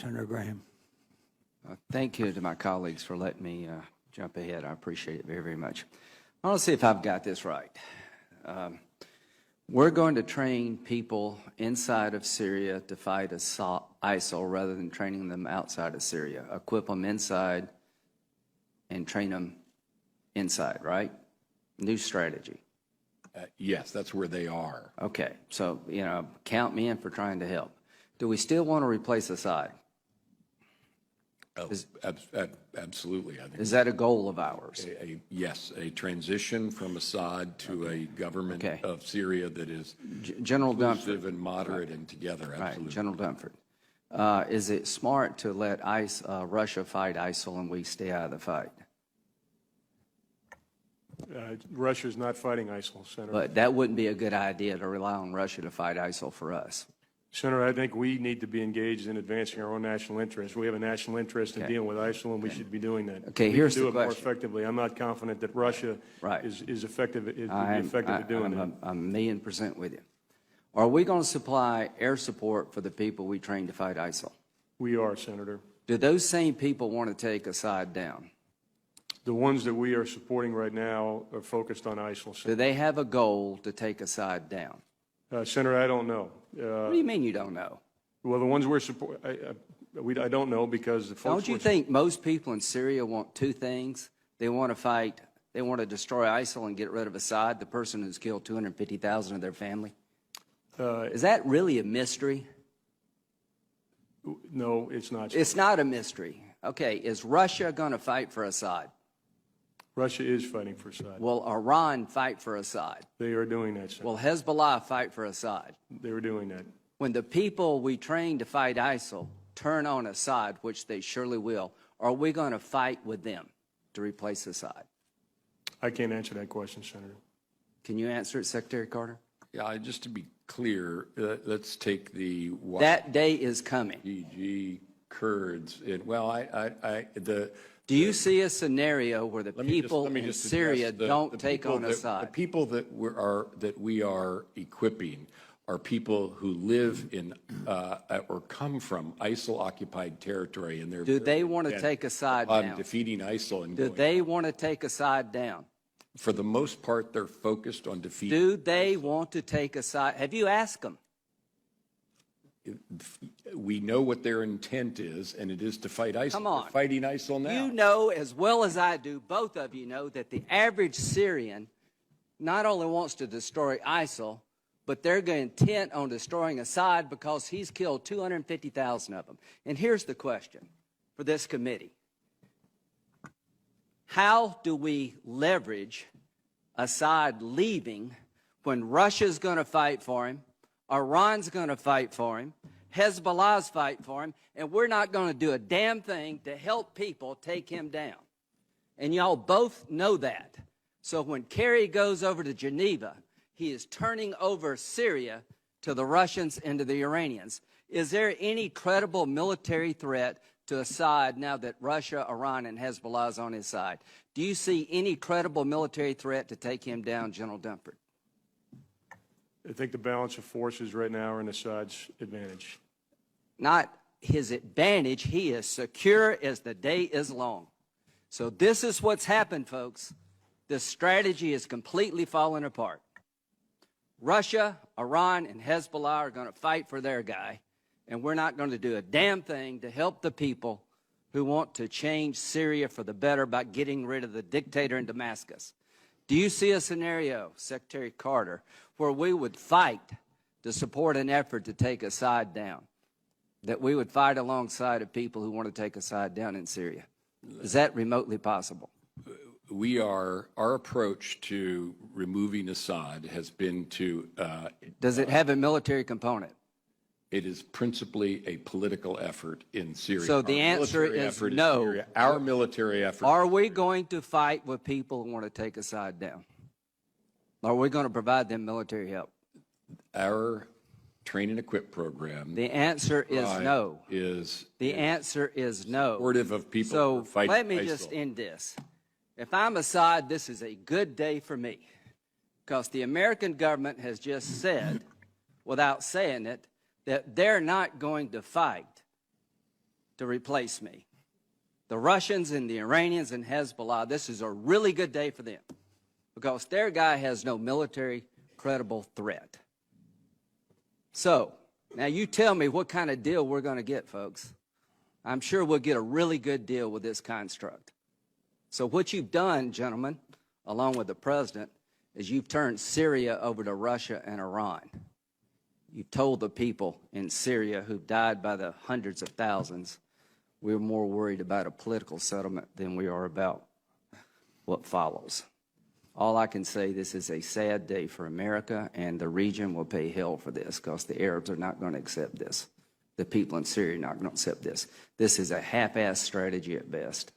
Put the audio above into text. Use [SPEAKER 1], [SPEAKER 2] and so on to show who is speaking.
[SPEAKER 1] Senator Graham.
[SPEAKER 2] Thank you to my colleagues for letting me jump ahead. I appreciate it very, very much. I want to see if I've got this right. We're going to train people inside of Syria to fight ISIL rather than training them outside of Syria. Equip them inside and train them inside, right? New strategy.
[SPEAKER 3] Yes, that's where they are.
[SPEAKER 2] Okay, so, you know, count me in for trying to help. Do we still want to replace Assad?
[SPEAKER 3] Absolutely. I think
[SPEAKER 2] Is that a goal of ours?
[SPEAKER 3] yes, a transition from Assad to a government of Syria that is
[SPEAKER 2] General
[SPEAKER 3] inclusive
[SPEAKER 2] Dunford.
[SPEAKER 3] and moderate and together. Absolutely.
[SPEAKER 2] Right, General Dunford. Is it smart to let Russia fight ISIL and we stay out of the fight?
[SPEAKER 4] Russia's not fighting ISIL, Senator.
[SPEAKER 2] But that wouldn't be a good idea to rely on Russia to fight ISIL for us.
[SPEAKER 4] Senator, I think we need to be engaged in advancing our own national interest. We have a national interest in dealing with ISIL, and we should be doing that.
[SPEAKER 2] Okay,
[SPEAKER 4] we
[SPEAKER 2] here's
[SPEAKER 4] can do
[SPEAKER 2] the
[SPEAKER 4] it more
[SPEAKER 2] question.
[SPEAKER 4] effectively. I'm not confident that Russia is effective at doing that.
[SPEAKER 2] I'm 1,000,000% with you. Are we going to supply air support for the people we train to fight ISIL?
[SPEAKER 4] We are, Senator.
[SPEAKER 2] Do those same people want to take Assad down?
[SPEAKER 4] The ones that we are supporting right now are focused on ISIL.
[SPEAKER 2] Do they have a goal to take Assad down?
[SPEAKER 4] Senator, I don't know.
[SPEAKER 2] What do you mean you don't know?
[SPEAKER 4] Well, the ones we're supporting, I don't know because the folks.
[SPEAKER 2] Don't you think most people in Syria want two things? They want to fight, they want to destroy ISIL and get rid of Assad, the person who's killed 250,000 of their family? Is that really a mystery?
[SPEAKER 4] No, it's not.
[SPEAKER 2] It's not a mystery. Okay, is Russia going to fight for Assad?
[SPEAKER 4] Russia is fighting for Assad.
[SPEAKER 2] Will Iran fight for Assad?
[SPEAKER 4] They are doing that, Senator.
[SPEAKER 2] Will Hezbollah fight for Assad?
[SPEAKER 4] They were doing that.
[SPEAKER 2] When the people we train to fight ISIL turn on Assad, which they surely will, are we going to fight with them to replace Assad?
[SPEAKER 4] I can't answer that question, Senator.
[SPEAKER 2] Can you answer it, Secretary Carter?
[SPEAKER 3] Yeah, just to be clear, let's take the
[SPEAKER 2] that day is coming.
[SPEAKER 3] YPG Kurds.
[SPEAKER 2] Do you see a scenario where the people in Syria don't take on Assad?
[SPEAKER 3] The people that we are equipping are people who live in or come from ISIL-occupied territory, and
[SPEAKER 2] do they want to take Assad down?
[SPEAKER 3] Defeating ISIL and
[SPEAKER 2] do they want to take Assad down?
[SPEAKER 3] For the most part, they're focused on defeating.
[SPEAKER 2] Do they want to take Assad? Have you asked them?
[SPEAKER 3] We know what their intent is, and it is to fight ISIL.
[SPEAKER 2] Come on.
[SPEAKER 3] They're fighting ISIL now.
[SPEAKER 2] You know as well as I do, both of you know, that the average Syrian not only wants to destroy ISIL, but they're intent on destroying Assad because he's killed 250,000 of them. And here's the question for this committee. How do we leverage Assad leaving when Russia's going to fight for him, Iran's going to fight for him, Hezbollah's fight for him, and we're not going to do a damn thing to help people take him down? And y'all both know that. So when Kerry goes over to Geneva, he is turning over Syria to the Russians and to the Iranians. Is there any credible military threat to Assad now that Russia, Iran, and Hezbollah is on his side? Do you see any credible military threat to take him down, General Dunford?
[SPEAKER 4] I think the balance of forces right now are in Assad's advantage.
[SPEAKER 2] Not his advantage. He is secure as the day is long. So this is what's happened, folks. This strategy is completely falling apart. Russia, Iran, and Hezbollah are going to fight for their guy, and we're not going to do a damn thing to help the people who want to change Syria for the better by getting rid of the dictator in Damascus. Do you see a scenario, Secretary Carter, where we would fight to support an effort to take Assad down, that we would fight alongside of people who want to take Assad down in Syria? Is that remotely possible?
[SPEAKER 3] Our approach to removing Assad has been to...
[SPEAKER 2] Does it have a military component?
[SPEAKER 3] It is principally a political effort in Syria.
[SPEAKER 2] So the answer is no.
[SPEAKER 3] Our military effort.
[SPEAKER 2] Are we going to fight with people who want to take Assad down? Are we going to provide them military help?
[SPEAKER 3] Our train and equip program.
[SPEAKER 2] The answer is no. The answer is no.
[SPEAKER 3] Supportive of people
[SPEAKER 2] so
[SPEAKER 3] who fight
[SPEAKER 2] let me
[SPEAKER 3] ISIL.
[SPEAKER 2] just end this. If I'm Assad, this is a good day for me, because the American government has just said, without saying it, that they're not going to fight to replace me. The Russians and the Iranians and Hezbollah, this is a really good day for them because their guy has no military credible threat. So, now you tell me what kind of deal we're going to get, folks. I'm sure we'll get a really good deal with this construct. So what you've done, gentlemen, along with the president, is you've turned Syria over to Russia and Iran. You've told the people in Syria who died by the hundreds of thousands, we're more worried about a political settlement than we are about what follows. All I can say, this is a sad day for America, and the region will pay hell for this because the Arabs are not going to accept this. The people in Syria are not going to accept this. This is a half-assed strategy at best.